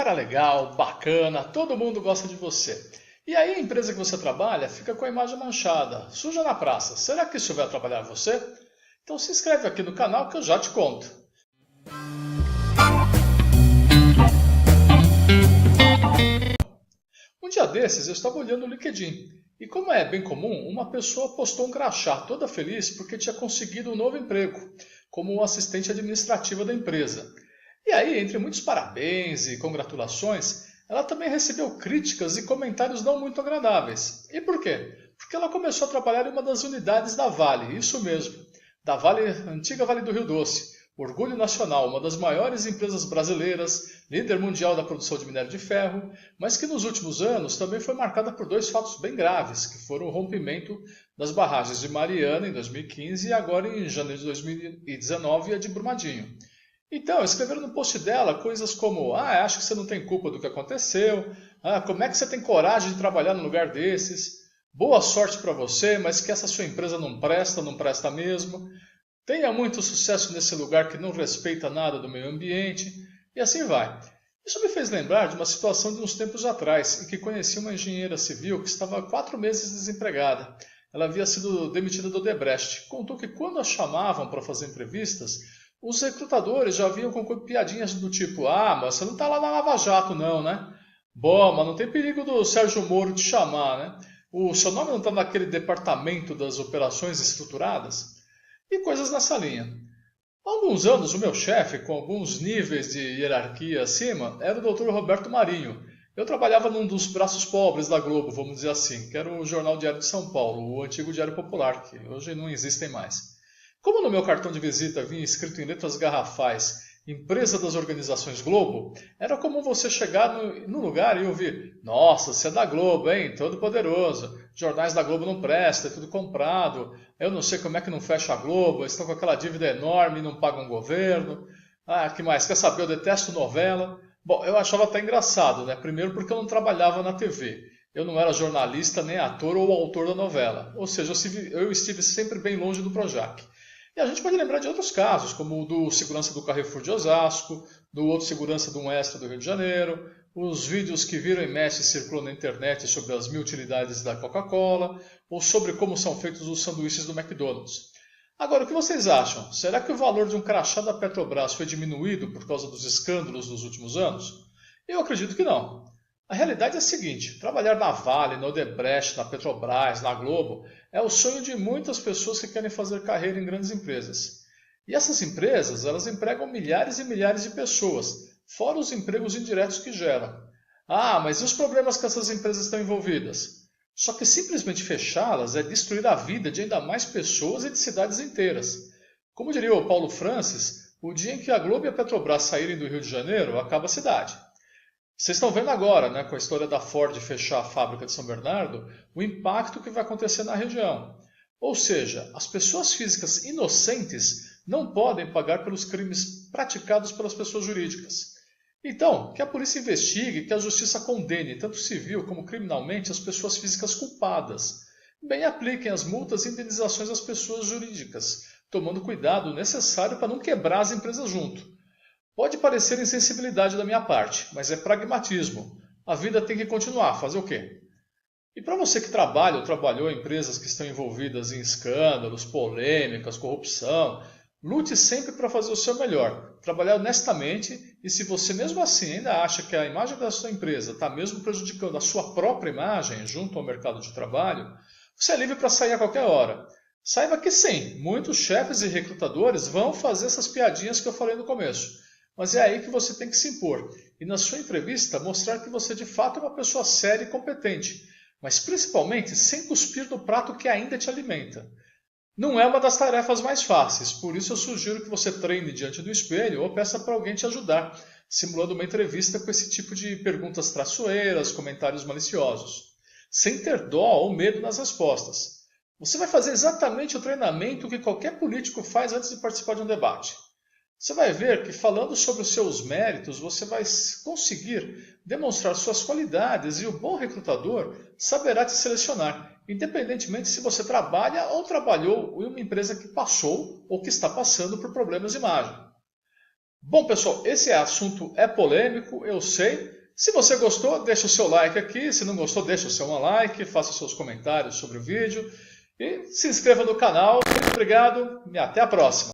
Cara legal, bacana, todo mundo gosta de você. E aí a empresa que você trabalha fica com a imagem manchada, suja na praça. Será que isso vai atrapalhar você? Então se inscreve aqui no canal que eu já te conto. Um dia desses eu estava olhando o LinkedIn e, como é bem comum, uma pessoa postou um crachá toda feliz porque tinha conseguido um novo emprego como assistente administrativa da empresa. E aí, entre muitos parabéns e congratulações, ela também recebeu críticas e comentários não muito agradáveis. E por quê? Porque ela começou a trabalhar em uma das unidades da Vale, isso mesmo, da Vale, antiga Vale do Rio Doce. Orgulho nacional, uma das maiores empresas brasileiras, líder mundial da produção de minério de ferro, mas que nos últimos anos também foi marcada por dois fatos bem graves, que foram o rompimento das barragens de Mariana em 2015 e agora em janeiro de 2019 a de Brumadinho. Então, escreveram no post dela coisas como: acho que você não tem culpa do que aconteceu, como é que você tem coragem de trabalhar num lugar desses, boa sorte para você, mas que essa sua empresa não presta mesmo. Tenha muito sucesso nesse lugar que não respeita nada do meio ambiente, e assim vai. Isso me fez lembrar de uma situação de uns tempos atrás, em que conheci uma engenheira civil que estava há 4 meses desempregada. Ela havia sido demitida do Odebrecht. Contou que quando a chamavam para fazer entrevistas, os recrutadores já vinham com piadinhas do tipo: mas você não está lá na Lava Jato não, né? Bom, mas não tem perigo do Sérgio Moro te chamar, né? O seu nome não está naquele departamento das operações estruturadas? E coisas nessa linha. Há alguns anos, o meu chefe, com alguns níveis de hierarquia acima, era o Dr. Roberto Marinho. Eu trabalhava num dos braços pobres da Globo, vamos dizer assim, que era o Jornal Diário de São Paulo, o antigo Diário Popular, que hoje não existem mais. Como no meu cartão de visita vinha escrito em letras garrafais Empresa das Organizações Globo, era comum você chegar no lugar e ouvir: nossa, você é da Globo, hein? Todo poderoso. Jornais da Globo não prestam, é tudo comprado. Eu não sei como é que não fecha a Globo, estão com aquela dívida enorme e não pagam o governo. Que mais? Quer saber? Eu detesto novela. Bom, eu achava até engraçado, né? Primeiro porque eu não trabalhava na TV. Eu não era jornalista, nem ator ou autor da novela. Ou seja, eu estive sempre bem longe do Projac. E a gente pode lembrar de outros casos, como o do segurança do Carrefour de Osasco, do outro segurança de um Extra do Rio de Janeiro, os vídeos que viram e mexe circulam na internet sobre as mil utilidades da Coca-Cola, ou sobre como são feitos os sanduíches do McDonald's. Agora, o que vocês acham? Será que o valor de um crachá da Petrobras foi diminuído por causa dos escândalos dos últimos anos? Eu acredito que não. A realidade é a seguinte: trabalhar na Vale, na Odebrecht, na Petrobras, na Globo, é o sonho de muitas pessoas que querem fazer carreira em grandes empresas. E essas empresas, elas empregam milhares e milhares de pessoas, fora os empregos indiretos que geram. Mas e os problemas que essas empresas estão envolvidas? Só que simplesmente fechá-las é destruir a vida de ainda mais pessoas e de cidades inteiras. Como diria o Paulo Francis, o dia em que a Globo e a Petrobras saírem do Rio de Janeiro, acaba a cidade. Vocês estão vendo agora, né, com a história da Ford fechar a fábrica de São Bernardo, o impacto que vai acontecer na região. Ou seja, as pessoas físicas inocentes não podem pagar pelos crimes praticados pelas pessoas jurídicas. Então, que a polícia investigue, que a justiça condene, tanto civil como criminalmente, as pessoas físicas culpadas. Bem apliquem as multas e indenizações às pessoas jurídicas, tomando cuidado necessário para não quebrar as empresas junto. Pode parecer insensibilidade da minha parte, mas é pragmatismo. A vida tem que continuar, fazer o quê? E para você que trabalha ou trabalhou em empresas que estão envolvidas em escândalos, polêmicas, corrupção, lute sempre para fazer o seu melhor, trabalhar honestamente, e se você mesmo assim ainda acha que a imagem da sua empresa está mesmo prejudicando a sua própria imagem junto ao mercado de trabalho, você é livre para sair a qualquer hora. Saiba que sim, muitos chefes e recrutadores vão fazer essas piadinhas que eu falei no começo. Mas é aí que você tem que se impor e, na sua entrevista, mostrar que você de fato é uma pessoa séria e competente, mas principalmente sem cuspir no prato que ainda te alimenta. Não é uma das tarefas mais fáceis, por isso eu sugiro que você treine diante do espelho ou peça para alguém te ajudar, simulando uma entrevista com esse tipo de perguntas traiçoeiras, comentários maliciosos, sem ter dó ou medo nas respostas. Você vai fazer exatamente o treinamento que qualquer político faz antes de participar de um debate. Você vai ver que, falando sobre os seus méritos, você vai conseguir demonstrar suas qualidades e o bom recrutador saberá te selecionar, independentemente se você trabalha ou trabalhou em uma empresa que passou ou que está passando por problemas de imagem. Bom, pessoal, esse assunto é polêmico, eu sei. Se você gostou, deixa o seu like aqui. Se não gostou, deixa o seu like, faça seus comentários sobre o vídeo e se inscreva no canal. Muito obrigado e até a próxima.